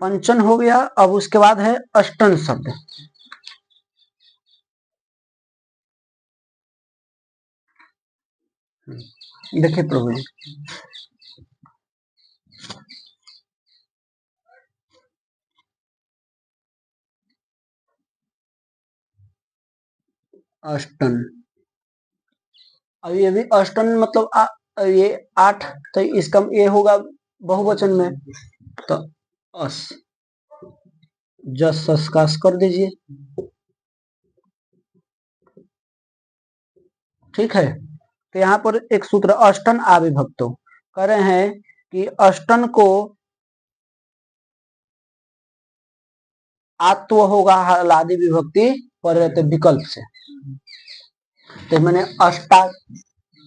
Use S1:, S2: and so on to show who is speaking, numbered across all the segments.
S1: पंचन हो गया। अब उसके बाद है अष्टन शब्द। देखिए प्रभु जी, अष्टन, अब ये भी अष्टन मतलब ये 8, तो इसका ये होगा बहुवचन में, तो अस, जस सस का अस कर दीजिए। ठीक है, तो यहाँ पर एक सूत्र अष्टन आविभक्तो कह रहे हैं कि अष्टन को आत्व होगा हलादि विभक्ति पर रहते विकल्प से, तो मैंने अष्टा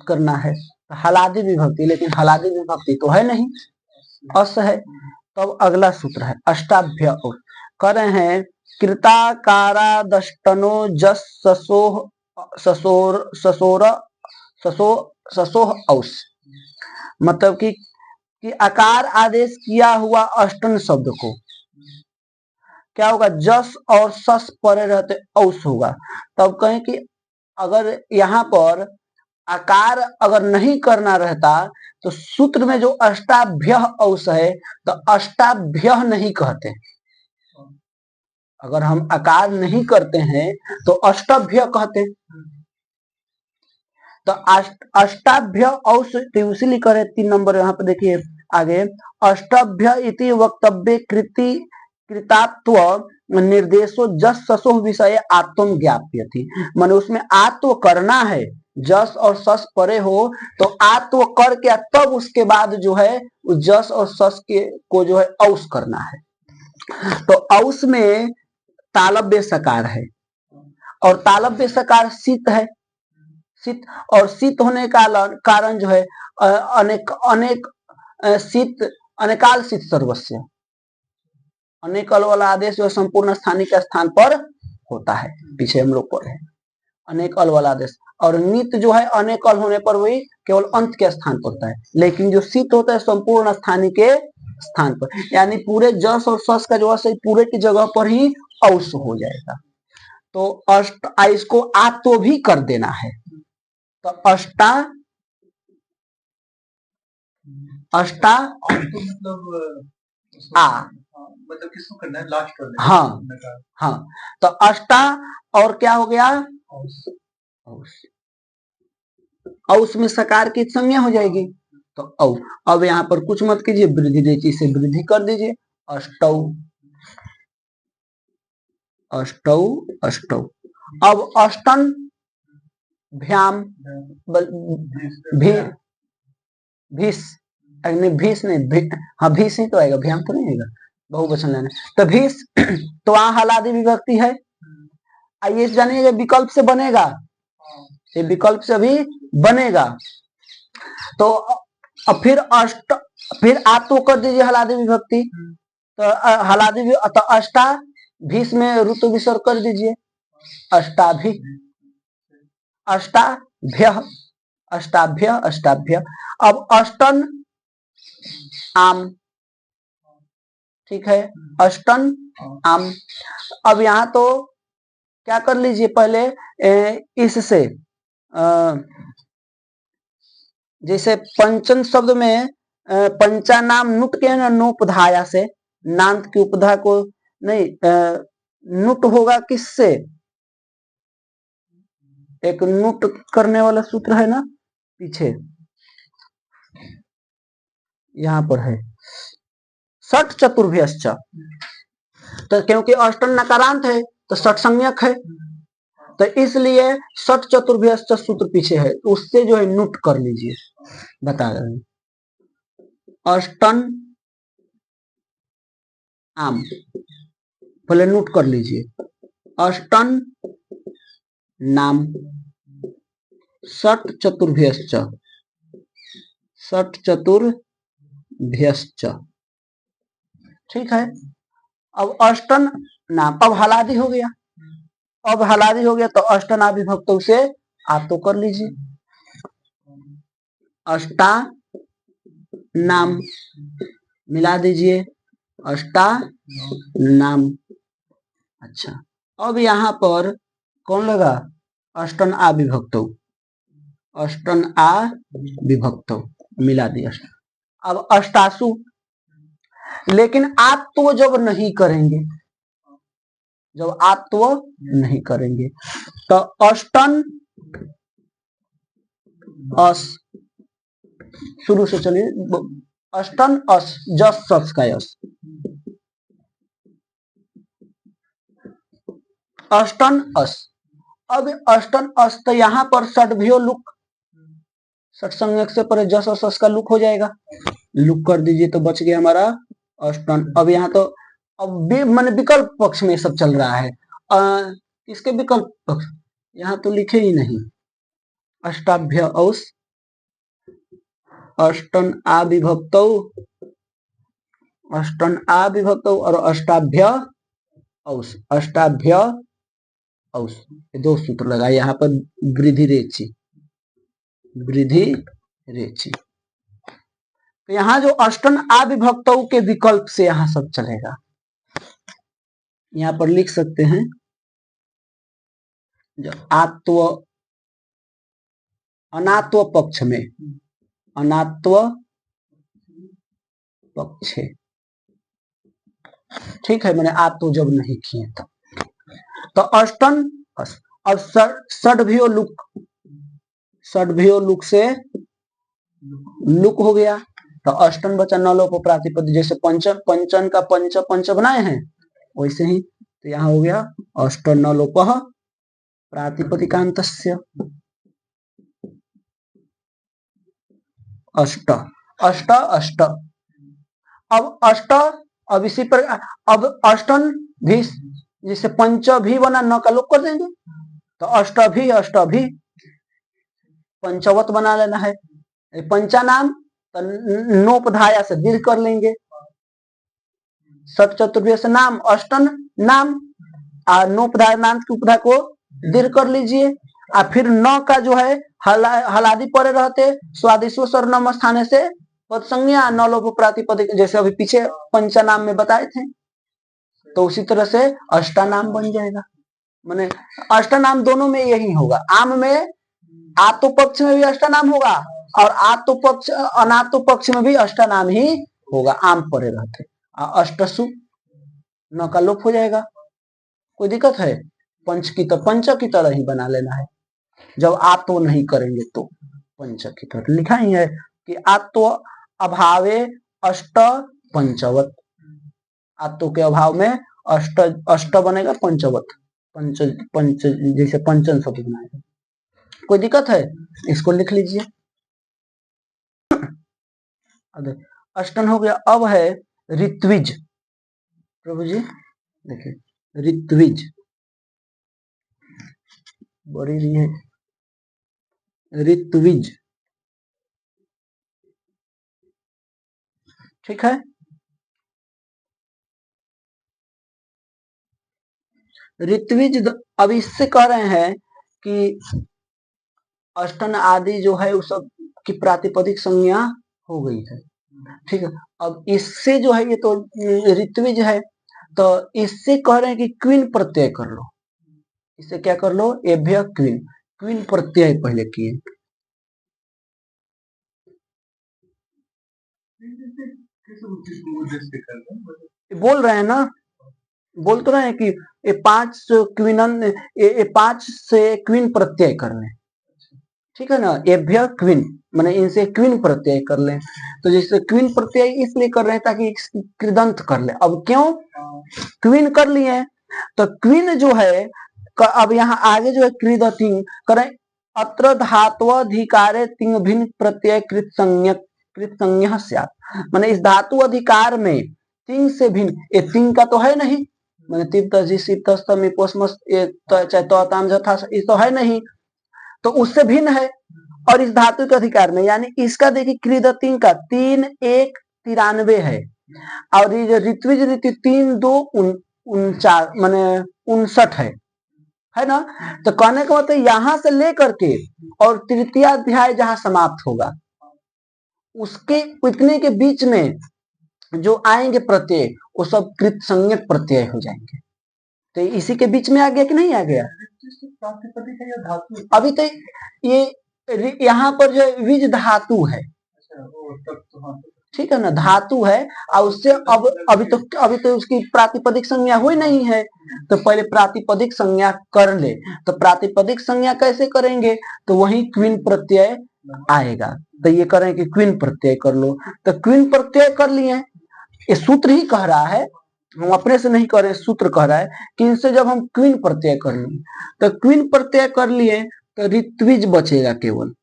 S1: करना है तो हलादि विभक्ति, लेकिन हलादि विभक्ति तो है नहीं, अस है। तब अगला सूत्र है अष्टाभ्य और कह रहे हैं कृताकारादष्टनो जस ससोह ससोर ससोर ससो ससोह औस, मतलब कि आकार आदेश किया हुआ अष्टन शब्द को क्या होगा, जस और सस परे रहते औस होगा। तब कहें कि अगर यहाँ पर आकार अगर नहीं करना रहता तो सूत्र में जो अष्टाभ्य औस है तो अष्टाभ्य नहीं कहते, अगर हम आकार नहीं करते हैं तो अष्टाभ्य कहते। तो अष्टाभ्य औस इसीलिए करे 3 नंबर यहाँ पे देखिए आगे, अष्टाभ्य इति वक्तव्य कृति कृतात्व निर्देशो जस ससो विषय आत्म ज्ञाप्य थी, माने उसमें आत्व करना है, जस और सस परे हो तो आत्व करके तब उसके बाद जो है जस और सस के को जो है औस करना है। तो औस में तालव्य सकार है और तालव्य सकार शीत है, शीत, और शीत होने का कारण जो है अनेक अनेक शीत अनेकाल शीत सर्वस्व, अनेकल वाला आदेश जो संपूर्ण स्थानिक के स्थान पर होता है, पीछे हम लोग पढ़े अनेक अल वाला आदेश, और नित जो है अनेक अल होने पर वही केवल अंत के स्थान पर होता है, लेकिन जो शीत होता है संपूर्ण स्थानिक के स्थान पर, यानी पूरे जस और सस का जो है पूरे की जगह पर ही औस हो जाएगा। तो अष्ट इसको आत्व भी कर देना है, तो अष्टा अष्टा मतलब मतलब किसको करना है, लास्ट कर देना। हाँ हाँ, तो अष्टा और क्या हो गया, औस में सकार की संज्ञा हो जाएगी, तो औ। अब यहाँ पर कुछ मत कीजिए, वृद्धि रेचि से वृद्धि कर दीजिए, अष्टौ अष्टौ अष्टौ। अब अष्टन भ्याम भीस भीस नहीं, हाँ भीस ही तो आएगा, भ्याम तो नहीं आएगा, बहुवचन लेना, तो भीस तो वहां हलादि विभक्ति है, आइए जानिए विकल्प से बनेगा, ये विकल्प से भी बनेगा, तो अब फिर आप तो कर दीजिए हलादि विभक्ति, तो हलादि तो अष्टा भीस में ऋतु विसर्ग कर दीजिए, अष्टाभि अष्टाभ्य अष्टाभ्य अष्टाभ्य। अब अष्टन आम, ठीक है, अष्टन आम। अब यहाँ तो क्या कर लीजिए पहले इससे जैसे पंचन शब्द में पंचा नाम नुट के ना नोपधाया से, नांत की उपधा को नहीं, नुट होगा किससे, एक नुट करने वाला सूत्र है ना पीछे, यहाँ पर है षट चतुर्भ्यश्च, तो क्योंकि अष्टन नकारांत है तो षट संज्ञक है, तो इसलिए षट चतुर्भ्यश्च सूत्र पीछे है, तो उससे जो है नुट कर लीजिए, बता रहे अष्टन आम, पहले नोट कर लीजिए, अष्टन नाम षट चतुर्भ्यश्च, षट चतुर्भ्यश्च, ठीक है। अब अष्टन नाम, अब हलादि हो गया, अब हलादि हो गया तो अष्टन अविभक्त से आप तो कर लीजिए, अष्टा नाम मिला दीजिए, अष्टा नाम। अच्छा, अब यहाँ पर कौन लगा? अष्टन आ विभक्त, अष्टन आ विभक्त मिला दिया। अब अष्टासु, लेकिन आप तो जब नहीं करेंगे, जब आप तो नहीं करेंगे तो अष्टन अस, शुरू से चलिए, अष्टन अस, जस सस का यस, अष्टन अस। अब अष्टन अस तो यहाँ पर षड्भ्यो लुक, षट संज्ञक से परे जस और सस का लुक हो जाएगा, लुक कर दीजिए तो बच गया हमारा अष्टन। अब यहाँ तो अब माने विकल्प पक्ष में सब चल रहा है, इसके विकल्प पक्ष यहाँ तो लिखे ही नहीं। अष्टाभ्य औस, अष्टन आ विभक्त, अष्टन आ विभक्त और अष्टाभ्य औस, अष्टाभ्य औस, दो सूत्र लगाए यहाँ पर, वृद्धि रेची, वृद्धि रेची। तो यहाँ जो अष्टन आ विभक्त के विकल्प से यहाँ सब चलेगा। यहाँ पर लिख सकते हैं जो आत्व अनात्व पक्ष में, अनात्व पक्ष, ठीक है, मैंने आप तो जब नहीं किए तब, तो अष्टन। अब षड्भ्यो लुक, षड्भ्यो लुक से लुक हो गया तो अष्टन बचा नलोप प्रातिपद, जैसे पंचन, पंचन का पंच पंच बनाए हैं वैसे ही, तो यहाँ हो गया अष्ट नलोप प्रातिपदिकांतस्य, अष्ट, अष्ट अष्ट। अब अष्ट, अब इसी पर अब अष्टन भी, जैसे पंच भी बना, न का लोप कर देंगे तो अष्ट भी पंचवत बना लेना है। पंचा नाम तो नोपधाया से दीर्घ कर लेंगे, षट चतुर्भ्य से नाम अष्टन नाम, नोपधाय नाम की उपधा को दीर्घ कर लीजिए, और फिर न का जो है हलादि परे रहते, स्वादिश्व सर्वनाम स्थाने से पद संज्ञा न लोप प्रातिपदिक, जैसे अभी पीछे पंचा नाम में बताए थे, तो उसी तरह से अष्टा नाम बन जाएगा। माने अष्टा नाम दोनों में यही होगा, आम में आतो पक्ष में भी अष्टा नाम होगा और आतो पक्ष अनातो पक्ष में भी अष्टा नाम ही होगा, आम परे रहते। अष्टसु न का लोप हो जाएगा, कोई दिक्कत है? पंच की तो पंच की तरह ही बना लेना है, जब आप तो नहीं करेंगे तो पंच की तरह लिखा ही है कि आत्व अभावे अष्ट पंचवत, आत्व के अभाव में अष्ट, अष्ट बनेगा पंचवत, पंच पंच जैसे पंचन शब्द बनाएगा। कोई दिक्कत है? इसको लिख लीजिए। अष्टन हो गया। अब है ऋत्विज, प्रभु जी देखिए ऋत्विज बड़ी रही है, ऋत्विज, ठीक है। ऋत्विज अब इससे कह रहे हैं कि अष्टन आदि जो है उस सब की प्रातिपदिक संज्ञा हो गई है, ठीक है। अब इससे जो है ये तो ऋत्विज है, तो इससे कह रहे हैं कि क्वीन प्रत्यय कर लो, इससे क्या कर लो? एभ्य क्वीन, क्वीन प्रत्यय पहले किए, बोल रहे हैं ना, बोल तो रहे हैं कि ये पांच क्वीनन, ये पांच से क्वीन प्रत्यय कर लें, ठीक है ना। एभ्य क्वीन माने इनसे क्वीन प्रत्यय कर लें, तो जैसे क्वीन प्रत्यय इसलिए कर रहे हैं ताकि कृदंत कर ले। अब क्यों क्वीन कर लिए? तो क्वीन जो है, अब यहाँ आगे जो है कृदतिंग करें, अत्र धात्वधिकारे तिंग भिन्न प्रत्यय कृत संज्ञक, कृत संज्ञ स्यात्, माने इस धातु अधिकार में तिंग से भिन्न, ये तिंग का तो है नहीं, माने तिप्त जिसिप्त स्तम पोस्मस ये चाहे तो ताम जथा ये तो है नहीं, तो उससे भिन्न है। और इस धातु के अधिकार में, यानी इसका देखिए कृदतिंग का 3 1 93 है, और ये जो ऋत्विज ऋतु 3 2 49 माने 59 है ना। तो कहने का मतलब यहां से लेकर के और तृतीय अध्याय जहां समाप्त होगा उसके इतने के बीच में जो आएंगे प्रत्यय वो सब कृत संज्ञक प्रत्यय हो जाएंगे। तो इसी के बीच में आ गया कि नहीं आ गया?
S2: प्रातिपदिक है या धातु?
S1: अभी तो ये यहाँ पर जो विज धातु है, ठीक है ना, धातु है। और उससे अब अभी तो उसकी प्रातिपदिक संज्ञा हुई नहीं है, तो पहले प्रातिपदिक संज्ञा कर ले। तो प्रातिपदिक संज्ञा कैसे करेंगे? तो वही क्विन प्रत्यय आएगा। तो ये करें कि क्विन प्रत्यय कर लो। तो क्विन प्रत्यय कर लिए, ये सूत्र ही कह रहा है, हम अपने से नहीं कर रहे, सूत्र कह रहा है कि इनसे जब हम क्विन प्रत्यय कर लिए, तो क्विन प्रत्यय कर लिए तो ऋत्विज बचेगा। केवल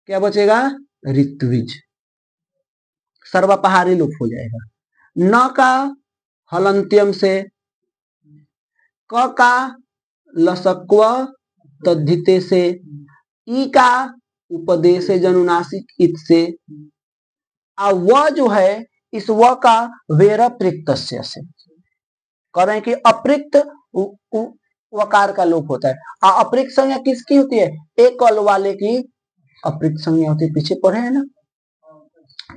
S1: क्या बचेगा? ऋत्विज। सर्वपहारी लोप हो जाएगा। न का हलंत्यम से, क का लसक्व तद्धिते से, ई का उपदेश जनुनासिक इत से, व जो है इस व का वेर प्रिक्तस्य से। करें कि अप्रिक्त वकार का लोप होता है। अप्रिक्त संज्ञा किसकी होती है? एक अल वाले की अप्रिक्त संज्ञा होती है, पीछे पढ़े है ना।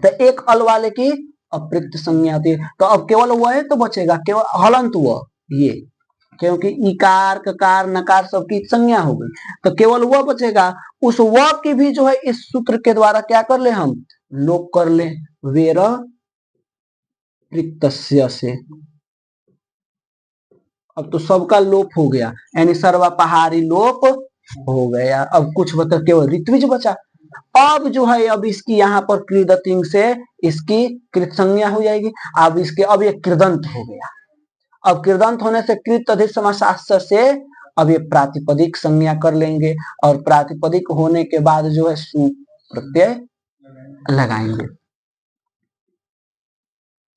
S1: तो एक अल वाले की अप्रिक्त संज्ञा होती है। तो अब केवल वह तो बचेगा, केवल हलंत व, ये क्योंकि इकार ककार नकार सबकी संज्ञा हो गई, तो केवल वह बचेगा। उस व की भी जो है इस सूत्र के द्वारा क्या कर ले, हम लोप कर ले, वेर प्रिक्तस्य से। अब तो सबका लोप हो गया, यानी सर्वपहारी लोप हो गया। अब कुछ बता, केवल ऋत्विज बचा। अब जो है अब इसकी यहाँ पर कृदतिंग से इसकी कृत संज्ञा हो जाएगी। अब इसके अब ये कृदंत हो गया। अब कृदंत होने से कृत अधिक समासास्त्र से अब ये प्रातिपदिक संज्ञा कर लेंगे, और प्रातिपदिक होने के बाद जो है सु प्रत्यय लगाएंगे।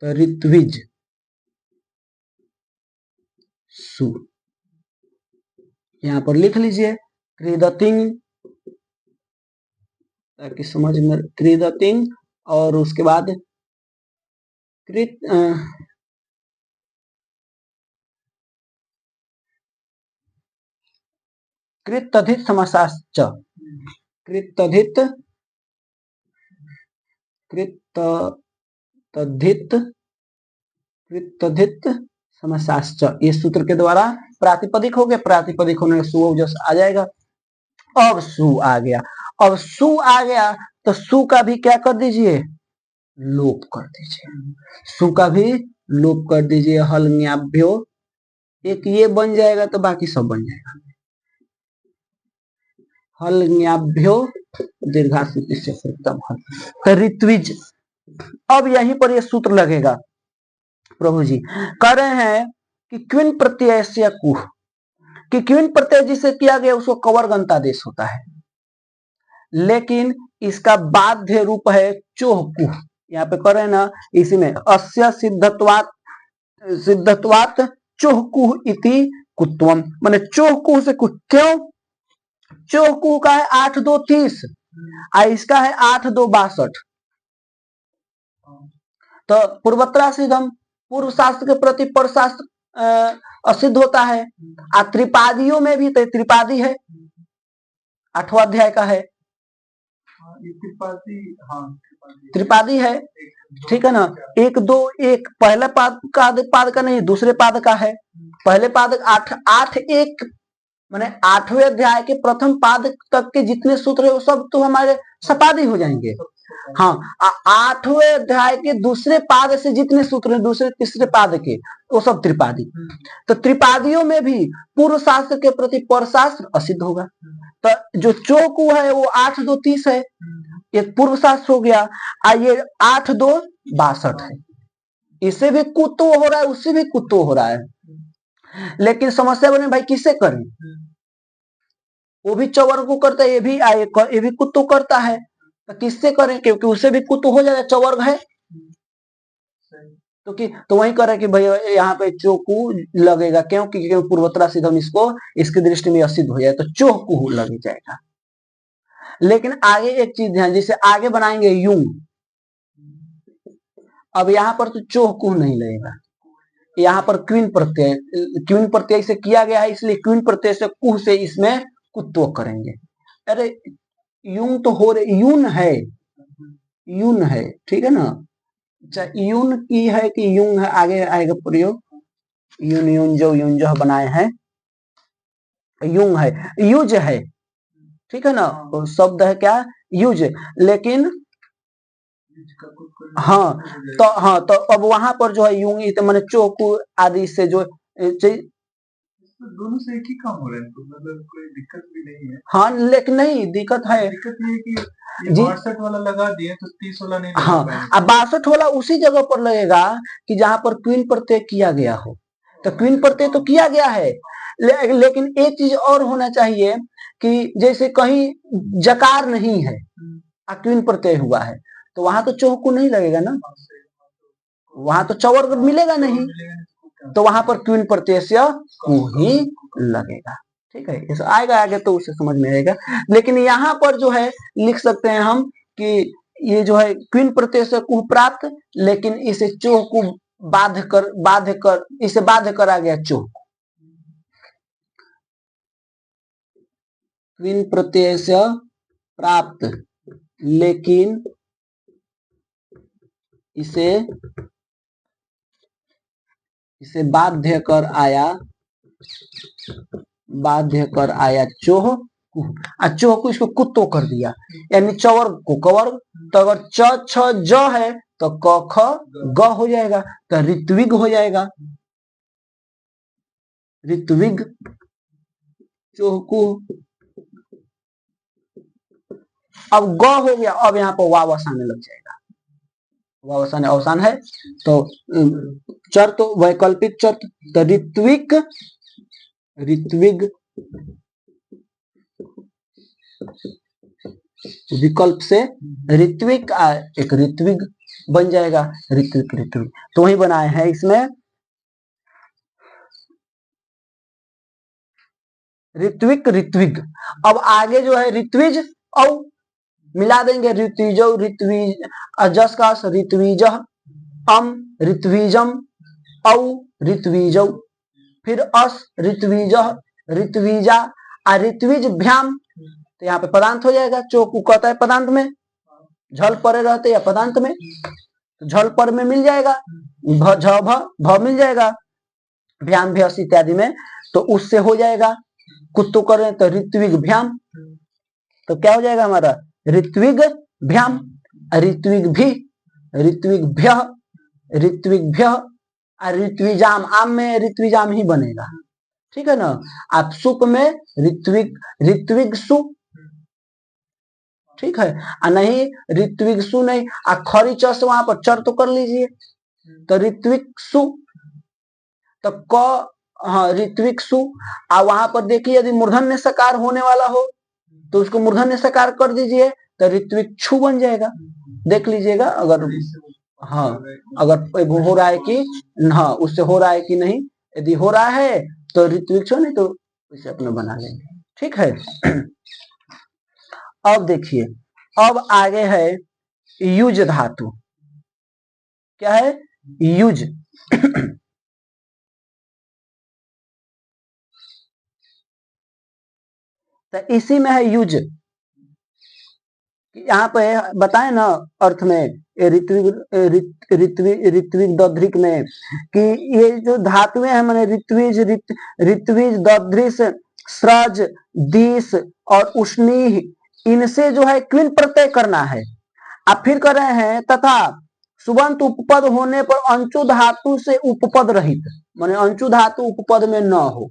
S1: तो ऋत्विज सु यहाँ पर लिख लीजिए, कृदतिंग, ताकि समझ में, कृदतिंग और उसके बाद कृत कृतधित समासाश्च, कृतधित समासाश्च, ये सूत्र के द्वारा प्रातिपदिक हो गया। प्रातिपदिक होने का सु जस आ जाएगा। अब सु आ गया। अब सु आ गया तो सु का भी क्या कर दीजिए, लोप कर दीजिए। सु का भी लोप कर दीजिए। हल न्याभ्यो, एक ये बन जाएगा तो बाकी सब बन जाएगा। हल न्याभ्यो दीर्घासु से हल। ऋत्विज, अब यहीं पर ये सूत्र लगेगा। प्रभु जी कह रहे हैं कि क्विन प्रत्यय से कुह, कि क्विन प्रत्यय जिसे किया गया उसको कवर्गंत आदेश होता है, लेकिन इसका बाध्य रूप है चोह कुह। यहाँ पे कर रहे हैं ना, इसी में अस्य सिद्धत्वात चोह कुह इति कुत्वम, माने चोह कुह से कुछ। क्यों? चोह कुह का है 8-2-30 और इसका है 8-2-62। तो पूर्वत्रा सिद्धम पूर्व शास्त्र के प्रति पर शास्त्र असिद्ध होता है। त्रिपादियों में भी, तो त्रिपादी है, 8वां अध्याय का है, त्रिपादी है, ठीक है ना। 1-2-1 पहले पाद का नहीं, दूसरे पाद का है। पहले पाद 8-1 माने 8वें अध्याय के प्रथम पाद तक के जितने सूत्र है वो सब तो हमारे सपादी हो जाएंगे। हाँ, 8वें अध्याय के दूसरे पाद से जितने सूत्र हैं दूसरे तीसरे पाद के, वो सब त्रिपादी। तो त्रिपादियों में भी पूर्व शास्त्र के प्रति पर शास्त्र असिद्ध होगा। तो जो चोकू है वो 8-2-30 है, ये पूर्व शास्त्र हो गया। ये 8-2-62 है, इससे भी कुत्तो हो रहा है, उससे भी कुत्तो हो रहा है। लेकिन समस्या बने भाई किससे करें? वो भी चवर को करता है, ये भी कुत्तो करता है, तो किससे करें? क्योंकि उससे भी कुत्तो हो जाएगा, चवर्ग है। तो वही करे कि भाई यहाँ पे चोकू लगेगा, क्योंकि पूर्वोत्तरा सिद्धम इसको इसकी दृष्टि में असिद्ध हो जाए तो चोकू लग जाएगा। लेकिन आगे एक चीज ध्यान, जिसे आगे बनाएंगे यूं, अब यहाँ पर तो चोकू नहीं लगेगा, यहाँ पर क्वीन प्रत्यय से किया गया है, इसलिए क्वीन प्रत्यय से कुह से इसमें कुत्व करेंगे। अरे यूं तो हो रहे, यून है, ठीक है ना। अच्छा यून की है कि यूं है, आगे आएगा प्रयोग। यून यून जो बनाए हैं, यूं है, यूज है, ठीक है ना, तो शब्द है क्या, यूज। लेकिन हाँ तो अब वहां पर जो है यूं तो मैंने चोकू आदि से जो
S2: दोनों से एक ही काम हो रहा है, तो मतलब कोई दिक्कत भी नहीं है।
S1: हाँ लेकिन नहीं दिक्कत है,
S2: दिक्कत ये है कि ये 62 वाला लगा दिए तो 30 वाला नहीं लगा
S1: हाँ
S2: पाएंगे।
S1: अब 62 वाला उसी जगह पर लगेगा कि जहां पर क्वीन प्रत्यय किया गया हो, तो क्वीन प्रत्यय तो किया गया है, लेकिन एक चीज और होना चाहिए कि जैसे कहीं जकार नहीं है, क्वीन प्रत्यय हुआ है, तो वहां तो चौकू नहीं लगेगा ना, वहां तो चौर मिलेगा नहीं, तो वहां पर क्वीन प्रत्यय से कु ही लगेगा, ठीक है। इस आएगा आगे तो उसे समझ में आएगा, लेकिन यहाँ पर जो है लिख सकते हैं हम कि ये जो है क्वीन प्रत्यय से कुह प्राप्त, लेकिन इसे चोह को इसे बाध्य करा गया चोह, क्वीन प्रत्यय से प्राप्त लेकिन इसे बाध्य कर आया चोह कुह, चोह को इसको कुत्तो कर दिया, यानी चवर को कवर, तो अगर च छ ज है तो क ख ग हो जाएगा, तो ऋत्विग हो जाएगा, ऋत्विग चोह कुह। अब ग हो गया, अब यहाँ पर वावस आने लग जाएगा, वावस आने अवसान है, तो चर तो वैकल्पिक चर, तो ऋत्विक विकल्प से ऋत्विक एक ऋत्विक बन जाएगा, ऋत्विक तो वही बनाए हैं इसमें ऋत्विक। अब आगे जो है ऋत्विज औ मिला देंगे, ऋत्विजो ऋत्विज अजस का ऋत्विज अम ऋत्विजम औ ऋत्विजौ, फिर अस ऋत्विज ऋत्विजा ऋत्विज भ्याम, तो यहाँ पे पदांत हो जाएगा, चोकू कहता है पदांत में, झल परे रहते या पदांत में, तो झल पर में मिल जाएगा, भ मिल जाएगा, भ्याम भ्यस इत्यादि में, तो उससे हो जाएगा, कुत्तु करें तो ऋत्विग भ्याम, तो क्या हो जाएगा हमारा ऋत्विग भ्याम, ऋत्विग भी, ऋत्विग भ्य, ऋत्विग भ्य, ऋत्विजाम, आम में ऋत्विजाम ही बनेगा, ठीक है ना। आप सुप में ऋत्विग सु, ठीक है, नहीं ऋत्विग सु नहीं, खरी चस वहां पर चर तो कर लीजिए, तो ऋत्विक सु, तो क हाँ ऋत्विक सु, वहां पर देखिए यदि मूर्धन्य सकार होने वाला हो तो उसको मूर्धन्य सकार कर दीजिए, तो ऋत्विक छु बन जाएगा, देख लीजिएगा, अगर हाँ अगर हो रहा है कि हाँ उससे हो रहा है कि नहीं, यदि हो रहा है तो ऋत्विक छु, नहीं तो इसे अपने बना लेंगे, ठीक है। अब देखिए, अब आगे है युज धातु, क्या है युज तो इसी में है युज, यहाँ पे बताए ना अर्थ में ऋत्विग दध्रिक में कि ये जो धातुएं हैं मैंने ऋत्विज दध्रिस स्रज दिस और उष्णी, इनसे जो है क्विन प्रत्यय करना है। आप फिर कर रहे हैं तथा सुबंत उपपद होने पर अंचु धातु से उपपद रहित, माने अंचु धातु उपपद में न हो,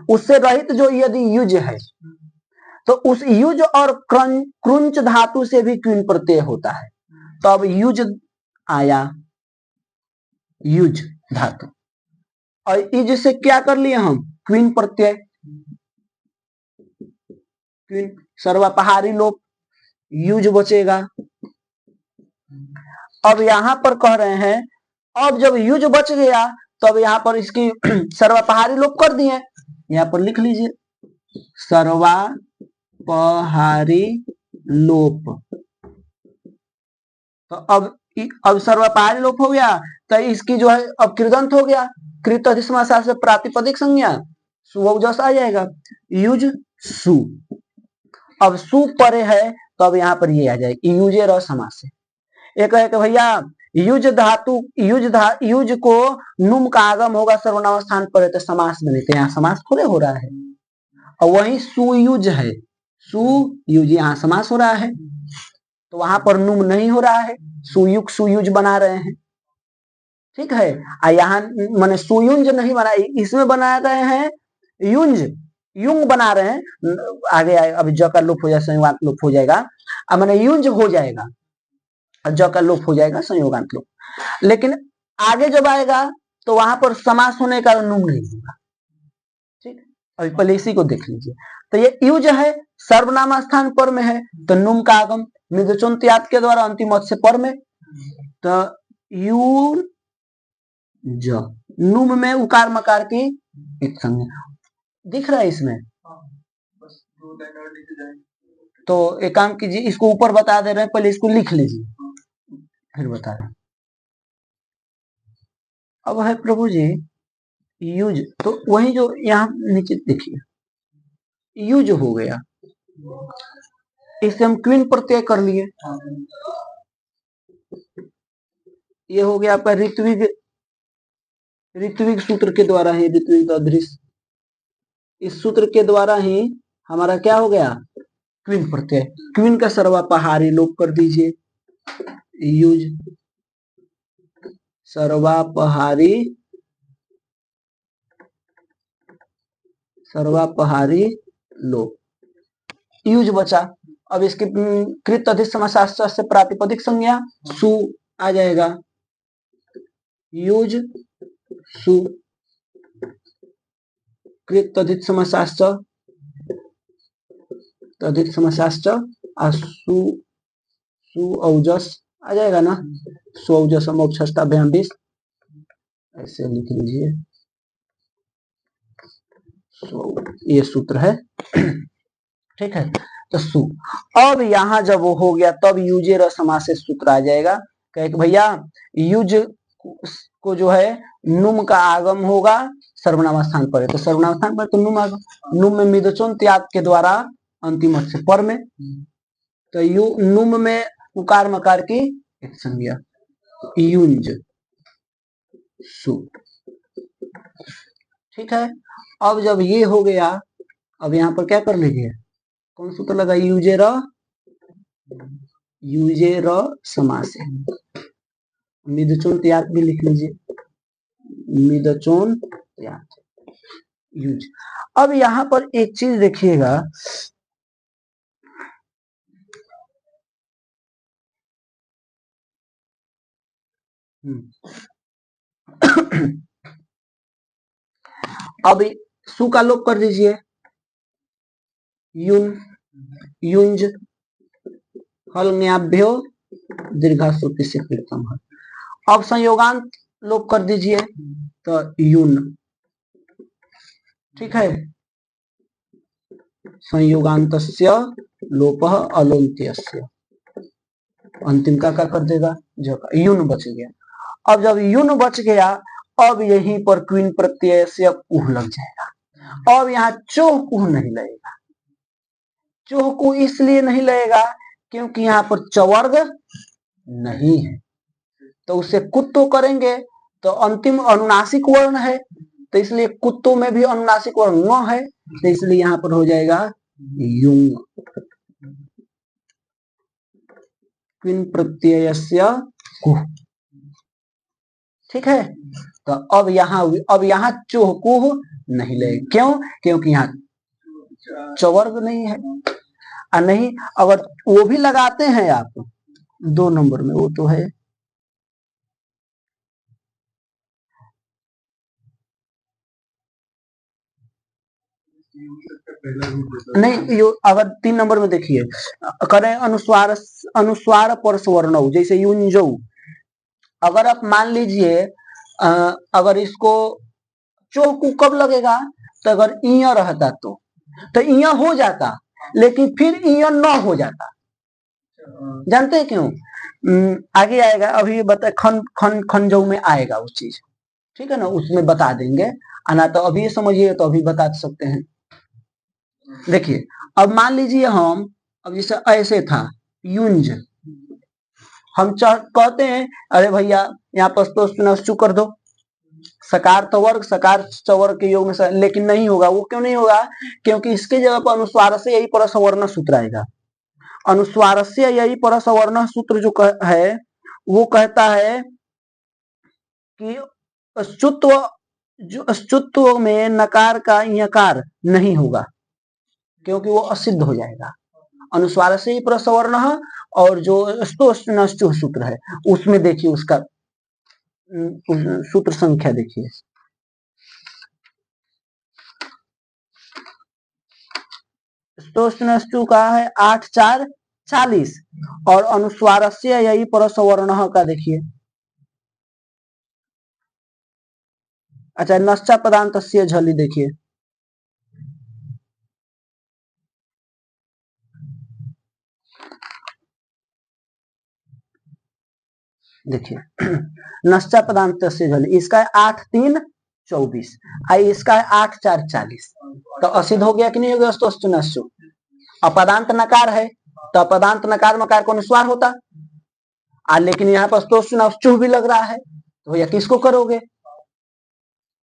S1: उससे रहित जो यदि युज है तो उस युज और क्रुंच धातु से भी क्विन प्रत्यय होता है, तो अब युज आया, युज धातु, और इज से क्या कर लिए हम क्विन प्रत्यय, क्विन सर्वापहारी लोप, युज बचेगा। अब यहां पर कह रहे हैं, अब जब युज बच गया तो अब यहाँ पर इसकी सर्वापहारी लोप कर दिए, यहाँ पर लिख लीजिए सर्वापहारी लोप, तो अब सर्वापहारी लोप हो गया, तो इसकी जो है अब कृदंत हो गया, कृत अधिसमासा से प्रातिपदिक संज्ञा सुवजस आ जाएगा, युज सु, अब सु परे है तो अब यहाँ पर ये आ जाएगी युजे र समास से। एक है कि भैया युज धातु युज को नुम का आगम होगा सर्वनाम स्थान पर है तो समास बने, तो यहाँ समास थोड़े हो रहा है। और वही सुयुज है, सुयुज यहाँ समास हो रहा है, तो वहां पर नुम नहीं हो रहा है, सुयुग सुयुज बना रहे हैं। ठीक है, यहाँ माने सुयुंज नहीं बना, इसमें बना रहे हैं युंज, युंग बना रहे हैं। आगे अभी ज का लोप हो जाएगा, संयोगांत लोप हो जाएगा, अब माने युंज हो जाएगा, ज का लोप हो जाएगा, संयोगांत लोप। लेकिन आगे जब आएगा तो वहां पर समास होने का नुम नहीं होगा। ठीक, अभी पहले इसी को देख लीजिए। तो ये युज है, सर्वनाम स्थान पर में है, तो नुम का आगम निदचोन्त्यात के द्वारा अंतिम से पर में, तो यू ज नुम में उकार मकार की एक संज्ञा दिख रहा है इसमें। तो एक काम कीजिए, इसको ऊपर बता दे रहे हैं, पहले इसको लिख लीजिए फिर बता रहे हैं। अब है प्रभु जी यूज, तो वही जो यहाँ नीचे देखिए यूज हो गया, इसे हम क्वीन प्रत्यय कर लिए, ये हो गया आपका ऋत्विक, ऋत्विक सूत्र के द्वारा ही, ऋत्विक अदृश्य, इस सूत्र के द्वारा ही हमारा क्या हो गया क्वीन प्रत्यय। क्वीन का सर्वापहारी लोप कर दीजिए, यूज सर्वापहारी, सर्वापहारी लोप, यूज बचा। अब इसके कृत अधिक समासास्त्र से प्रातिपदिक संज्ञा सु आ जाएगा, यूज सु, कृत तदित समासास्त्र, तदित समासास्त्र सु, सु औजस आ जाएगा ना, सु औजस अमोक्षष्टाभ्याम 20, ऐसे लिख लीजिए, ये सूत्र है। ठीक है, तो सु, अब यहां जब वो हो गया तब यूजेर समासेस सूत्र आ जाएगा, कहे कि भैया युज को जो है नुम का आगम होगा सर्वनाम स्थान पर है, तो सर्वनाम स्थान पर तो नुम आगम, नुम में मिदचोन त्याग के द्वारा अंतिम से पर में, तो यू नुम में उकार मकार की एक संज्ञा युंज सु। ठीक है, अब जब ये हो गया, अब यहाँ पर क्या कर लीजिए, कौन सूत्र लगा, यूजेर, यूजेर समास, मिदचोन त्याग भी लिख लीजिए, मिदचोन त्याग यूज। अब यहाँ पर एक चीज देखिएगा, अब सु का लोप कर दीजिए, युन, युंज, हलन्याभ्यो दीर्घा श्रुति से कृतम है। अब संयोगांत लोप कर दीजिए, तो युन। ठीक है, संयोगांतस्य लोपः अलोन्त्यस्य, अंतिम का क्या कर देगा, जो युन बच गया। अब जब युन बच गया, अब यहीं पर क्वीन प्रत्यय से कुह लग जाएगा। अब यहाँ चोह कुह नहीं लगेगा, चोह कुह इसलिए नहीं लगेगा क्योंकि यहाँ पर चवर्ग नहीं है, तो उसे कुत्तो करेंगे तो अंतिम अनुनासिक वर्ण है, तो इसलिए कुत्तों में भी अनुनासिक वर्ण न है, तो इसलिए यहाँ पर हो जाएगा युंग, क्वीन प्रत्ययस्य कुह। ठीक है, तो अब यहाँ चोह कुह नहीं लगे, क्यों, क्योंकि यहाँ चवर्ग नहीं है। नहीं, अगर वो भी लगाते हैं आप 2 नंबर में, वो तो है नहीं, यो अगर 3 नंबर में देखिए, करें अनुस्वार, अनुस्वार पर स्वर्ण, जैसे युंजौ, अगर आप मान लीजिए अगर इसको चोह को कब लगेगा, तो अगर इया रहता तो इया हो जाता, लेकिन फिर इया न हो जाता, जानते हैं क्यों, आगे आएगा, अभी बता खन खन खंजौ में आएगा वो चीज, ठीक है ना, उसमें बता देंगे, आना तो अभी समझिए तो अभी बता सकते हैं। देखिए, अब मान लीजिए हम, अब जैसे ऐसे था युंज, हम कहते हैं अरे भैया यहाँ पर स्तोष्टु कर दो, सकार तो वर्ग, सकार चवर्ग के योग में लेकिन नहीं होगा। वो क्यों नहीं होगा? क्योंकि इसके जगह पर अनुस्वार से यही पर सवर्ण सूत्र आएगा। अनुस्वार से यही पर सवर्ण सूत्र जो है वो कहता है कि अच्युत्व में नकार का यकार नहीं होगा, क्योंकि वो असिद्ध हो जाएगा। अनुस्वार से ही प्रसवर्ण और जो स्तोष्टु सूत्र है उसमें देखिए उसका सूत्र संख्या देखिए, स्तोष्टु का है 8 4 40 और अनुस्वार से यही परसवर्ण का देखिए, अच्छा नश्चा पदांत झली देखिए, देखिए नश्चा पदांत झली, इसका है 8 3 24 आई, इसका है 8 4 40, तो असिद्ध हो गया कि नहीं हो गया? स्तोष्टु अपदांत नकार है तो अपदांत नकार मकार को अनुस्वार होता, लेकिन यहाँ पर स्तोष्टु भी लग रहा है, तो भैया किसको करोगे?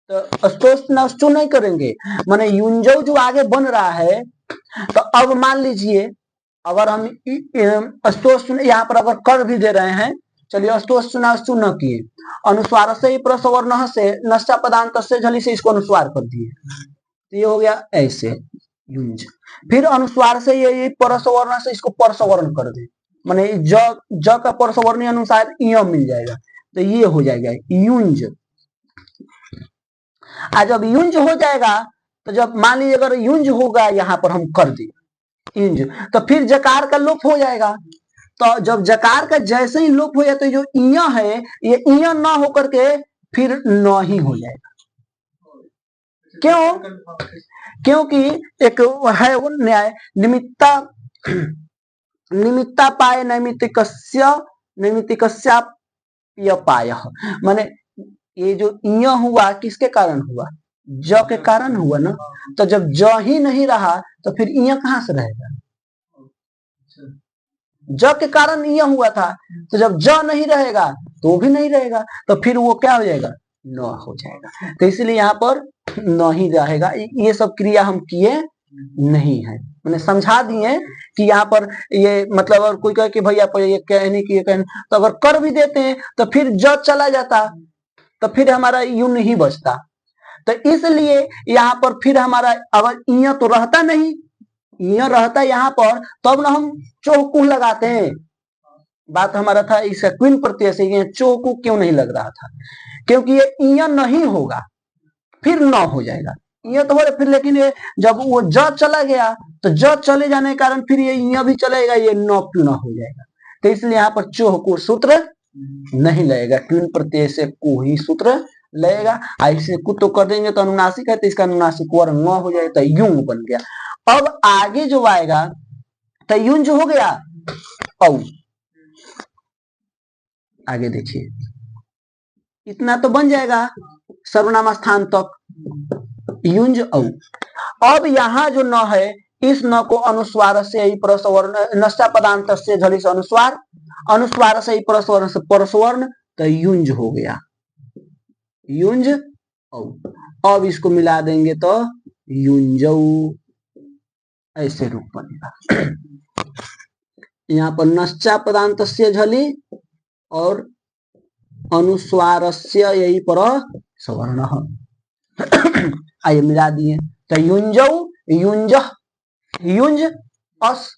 S1: तो स्तोष्टु नहीं करेंगे, माने युंजव जो आगे बन रहा है। तो अब मान लीजिए अगर हम स्तोष्टु यहाँ पर अगर कर भी दे रहे हैं, चलिए स्तोष्टु न किए, अनुस्वार से ही प्रसवर्ण से नश्चा पदांत से झली से इसको अनुस्वार कर दिए, तो ये हो गया ऐसे युंज। फिर अनुस्वार से ये परसवर्ण से इसको परसवर्ण कर दे, माने ज का परसवर्णी अनुसार य मिल जाएगा, तो ये हो जाएगा युंज। जब युंज हो जाएगा तो जब मान लीजिए अगर युंज होगा यहाँ पर हम कर दे युंज, तो फिर जकार का लोप हो जाएगा। तो जब जकार का जैसे ही लोप हो जाए तो जो इया है ये इया ना होकर के फिर न ही हो जाएगा। क्यों? क्योंकि एक है वो न्याय निमित्ता निमित्ता पाए नैमित्तिकस्य पाय, माने ये जो इया हुआ किसके कारण हुआ? ज के कारण हुआ ना। तो जब ज ही नहीं रहा तो फिर इया कहां से रहेगा? ज के कारण इया हुआ था, तो जब ज नहीं रहेगा तो भी नहीं रहेगा, तो फिर वो क्या हो जाएगा? न हो जाएगा। तो इसलिए यहाँ पर न ही रहेगा। ये सब क्रिया हम किए नहीं है, मैंने समझा दिए कि यहाँ पर ये मतलब अगर कोई कहे कि भैया पर ये कहने की कहने, तो अगर कर भी देते हैं तो फिर ज चला जाता, तो फिर हमारा यू नहीं बचता। तो इसलिए यहाँ पर फिर हमारा अगर इया तो रहता नहीं, इया रहता यहाँ पर तब ना हम चौकू लगाते हैं। बात हमारा था इस क्वीन प्रत्यय से, ये चौकू क्यों नहीं लग रहा था? क्योंकि ये इया नहीं होगा, फिर न हो जाएगा। इया तो हो रहा फिर, लेकिन ये जब वो ज चला गया तो ज चले जाने के कारण फिर ये इया भी चलेगा, ये न क्यों ना हो जाएगा। तो इसलिए यहाँ पर चौकू सूत्र नहीं लगेगा, क्वीन प्रत्यय से को ही सूत्र लगेगा। ऐसे कुछ तो कर देंगे तो अनुनासिक है, तो इसका अनुनासिक वर्ण न हो जाए तो युंग बन गया। अब आगे जो आएगा तो युंज हो गया औ, आगे देखिए इतना तो बन जाएगा सर्वनाम स्थान तक युंज औ। अब यहाँ जो न है इस न को अनुस्वार से ही परसवर्ण नश्चा पदांत से झली से अनुस्वार, अनुस्वार से ही परसवर्ण से परसवर्ण, तो युंज हो गया युंज औ। अब इसको मिला देंगे तो युंजऊ, ऐसे रूप बनेगा। यहाँ पर नश्चा पदांत से झली और अनुस्वारस्य यही पर सवर्ण, आइए मिला दिए तो युंजऊ युंज, युंज अस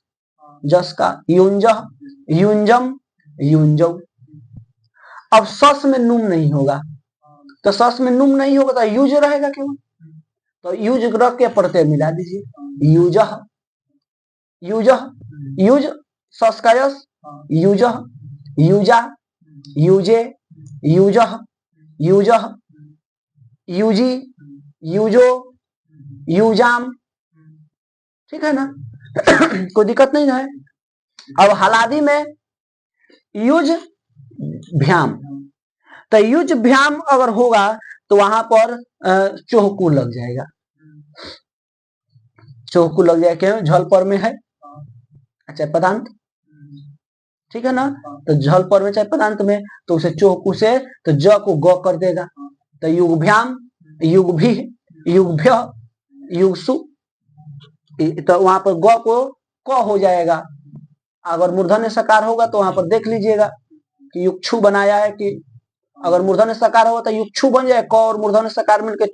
S1: जस का युंज, युंजम युंजऊ। अब सस में नुम नहीं होगा, तो सस में नुम नहीं होगा तो युज रहेगा क्यों? तो युज रख के प्रत्यय मिला दीजिए युज, युज युज सस का यस, युज युजा युजे युज युज युजी युजो युजाम, ठीक है ना? कोई दिक्कत नहीं है। अब हलादी में युज भ्याम, तो युज भ्याम अगर होगा तो वहां पर चौकू लग जाएगा, चौकू लग जाएगा। क्यों? झल पर में है, अच्छा पदांत ठीक है ना। तो झल पर में चाहे पदांत में, तो उसे चोकू से तो ज को ग कर देगा, तो युगभ्याम, युगभी, युगभ्य, युगसु, तो वहां पर ग को क हो जाएगा। अगर मूर्धन्य सकार होगा तो वहां पर देख लीजिएगा कि युक्षु बनाया है कि, अगर मूर्धन्य सकार होगा तो युक्षु बन जाएगा, क और मूर्धन्य सकार मिलकर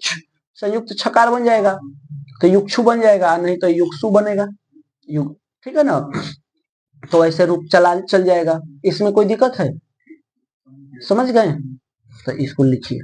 S1: संयुक्त छकार बन जाएगा, तो युक्षु बन जाएगा, नहीं तो युक्षु बनेगा, युग, ठीक है ना। तो ऐसे रूप चल जाएगा, इसमें कोई दिक्कत है, समझ गए। तो इसको लिखिए।